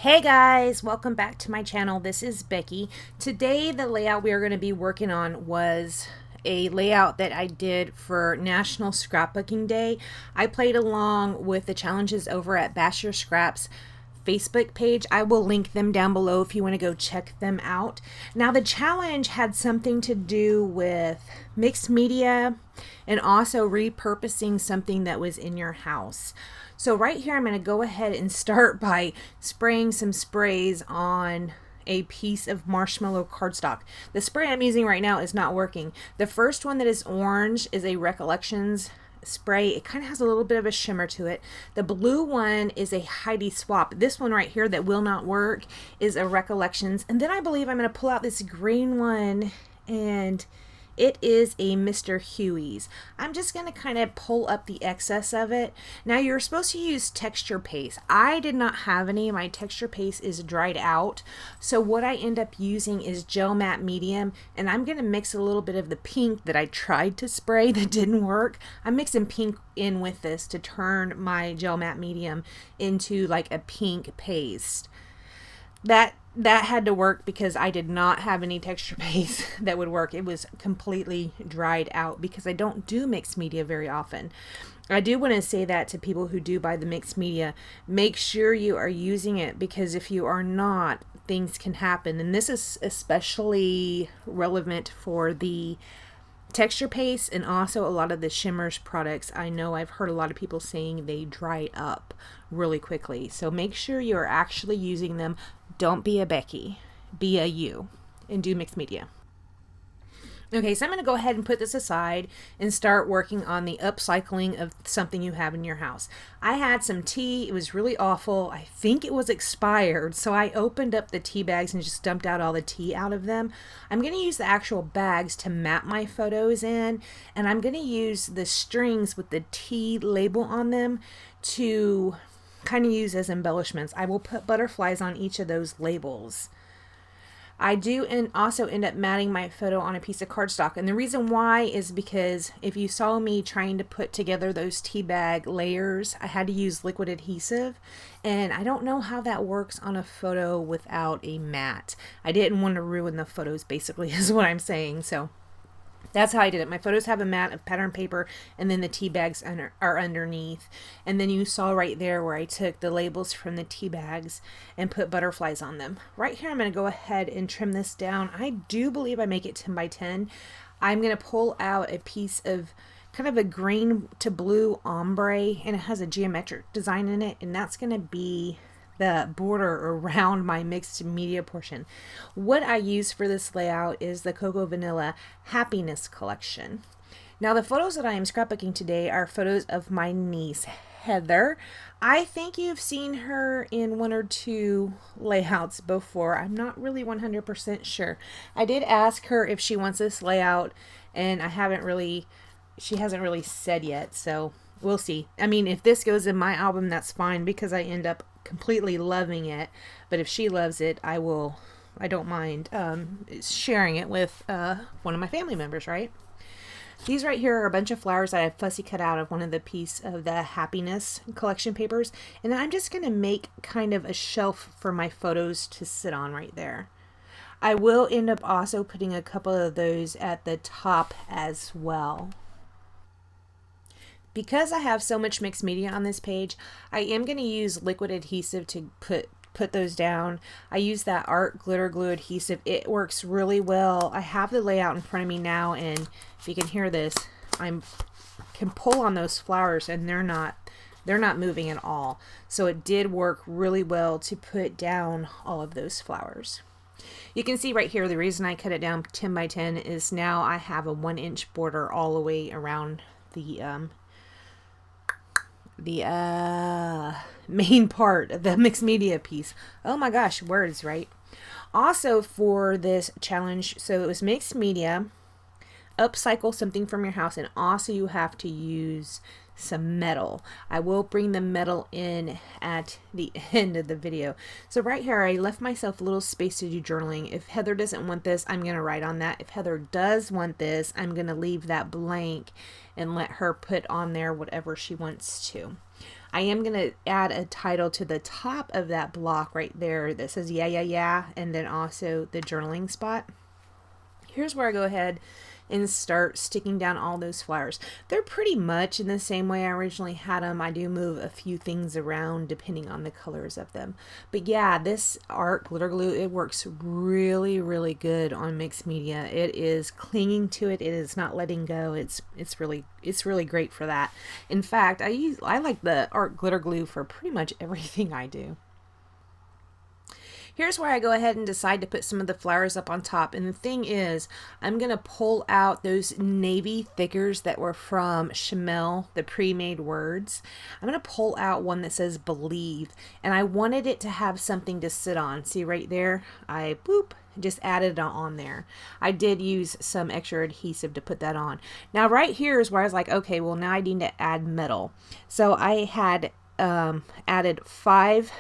Hey guys, welcome back to my channel. This is Becky. Today the layout we are going to be working on was a layout that I did for National Scrapbooking Day. I played along with the challenges over at Bash Your Scraps Facebook page. I will link them down below if you want to go check them out. Now the challenge had something to do with mixed media and also repurposing something that was in your house. So right here I'm going to go ahead and start by spraying some sprays on a piece of marshmallow cardstock. The spray I'm using right now is not working. The first one that is orange is a Recollections spray. It kind of has a little bit of a shimmer to it. The blue one is a Heidi swap. This one right here that will not work is a Recollections. And then I believe I'm going to pull out this green one, and it is a Mr. Huey's. I'm just going to kind of pull up the excess of it. Now you're supposed to use texture paste. I did not have any. My texture paste is dried out. So what I end up using is gel matte medium, and I'm going to mix a little bit of the pink that I tried to spray that didn't work. I'm mixing pink in with this to turn my gel matte medium into like a pink paste. That had to work because I did not have any texture paste that would work. It was completely dried out because I don't do mixed media very often. I do want to say that to people who do buy the mixed media. Make sure you are using it, because if you are not, things can happen. And this is especially relevant for the texture paste and also a lot of the shimmers products. I know I've heard a lot of people saying they dry up really quickly. So make sure you're actually using them. Don't be a Becky, be a you, and do mixed media. Okay, so I'm going to go ahead and put this aside and start working on the upcycling of something you have in your house. I had some tea. It was really awful. I think it was expired, so I opened up the tea bags and just dumped out all the tea out of them. I'm going to use the actual bags to map my photos in, and I'm going to use the strings with the tea label on them to kind of use as embellishments. I will put butterflies on each of those labels. I do also end up matting my photo on a piece of cardstock, and the reason why is because if you saw me trying to put together those tea bag layers, I had to use liquid adhesive, and I don't know how that works on a photo without a mat. I didn't want to ruin the photos, basically, is what I'm saying. So that's how I did it. My photos have a mat of pattern paper, and then the tea bags are underneath. And then you saw right there where I took the labels from the tea bags and put butterflies on them. Right here I'm going to go ahead and trim this down. I do believe I make it 10 by 10. I'm going to pull out a piece of kind of a green to blue ombre, and it has a geometric design in it, and that's going to be the border around my mixed media portion. What I use for this layout is the Cocoa Vanilla Happiness collection. Now the photos that I am scrapbooking today are photos of my niece Heather. I think you've seen her in one or two layouts before. I'm not really 100% sure. I did ask her if she wants this layout, and she hasn't really said yet, so we'll see. I mean, if this goes in my album, that's fine, because I end up completely loving it. But if she loves it, I don't mind sharing it with one of my family members, right? These right here are a bunch of flowers that I have fussy cut out of one of the piece of the Happiness collection papers. And then I'm just going to make kind of a shelf for my photos to sit on right there. I will end up also putting a couple of those at the top as well. Because I have so much mixed media on this page, I am going to use liquid adhesive to put those down. I use that art glitter glue adhesive. It works really well. I have the layout in front of me now, and if you can hear this, I can pull on those flowers and they're not moving at all. So it did work really well to put down all of those flowers. You can see right here, the reason I cut it down 10 by 10 is now I have a 1-inch border all the way around the main part of the mixed media piece. Oh my gosh, words, right? Also for this challenge, so it was mixed media, upcycle something from your house, and also you have to use some metal. I will bring the metal in at the end of the video. So right here, I left myself a little space to do journaling. If Heather doesn't want this, I'm going to write on that. If Heather does want this, I'm going to leave that blank and let her put on there whatever she wants to. I am going to add a title to the top of that block right there that says yeah, yeah, yeah, and then also the journaling spot. Here's where I go ahead and start sticking down all those flowers. They're pretty much in the same way I originally had them. I do move a few things around depending on the colors of them. But yeah, this art glitter glue, it works really, really good on mixed media. It is clinging to it. It is not letting go. It's really great for that. In fact, I like the art glitter glue for pretty much everything I do. Here's where I go ahead and decide to put some of the flowers up on top. And the thing is, I'm going to pull out those navy thickers that were from Chamel, the pre-made words. I'm going to pull out one that says believe. And I wanted it to have something to sit on. See right there? I just added it on there. I did use some extra adhesive to put that on. Now right here is where I was like, okay, well now I need to add metal. So I had added 5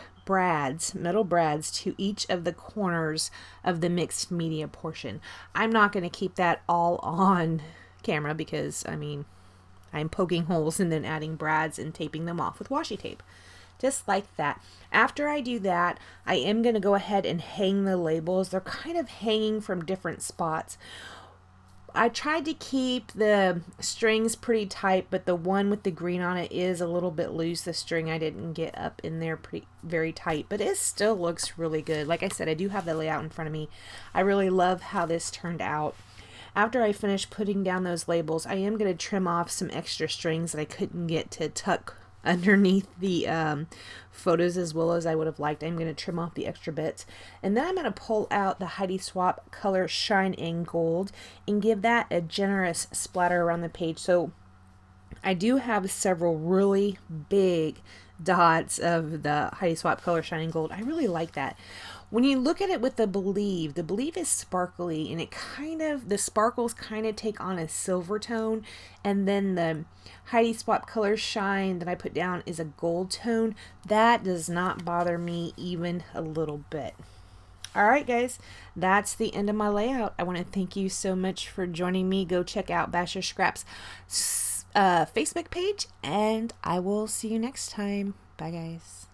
metal brads to each of the corners of the mixed media portion. I'm not going to keep that all on camera because I'm poking holes and then adding brads and taping them off with washi tape. Just like that. After I do that, I am going to go ahead and hang the labels. They're kind of hanging from different spots. I tried to keep the strings pretty tight, but the one with the green on it is a little bit loose. The string I didn't get up in there very tight, but it still looks really good. Like I said, I do have the layout in front of me. I really love how this turned out. After I finish putting down those labels, I am going to trim off some extra strings that I couldn't get to tuck underneath the photos as well as I would have liked. I'm going to trim off the extra bits, and then I'm going to pull out the Heidi Swapp color Shine in Gold and give that a generous splatter around the page. So I do have several really big dots of the Heidi Swapp color Shine in Gold. I really like that. When you look at it with the Believe is sparkly, and the sparkles kind of take on a silver tone, and then the Heidi Swapp color Shine that I put down is a gold tone. That does not bother me even a little bit. Alright guys, that's the end of my layout. I want to thank you so much for joining me. Go check out Basher Scraps Facebook page, and I will see you next time. Bye guys.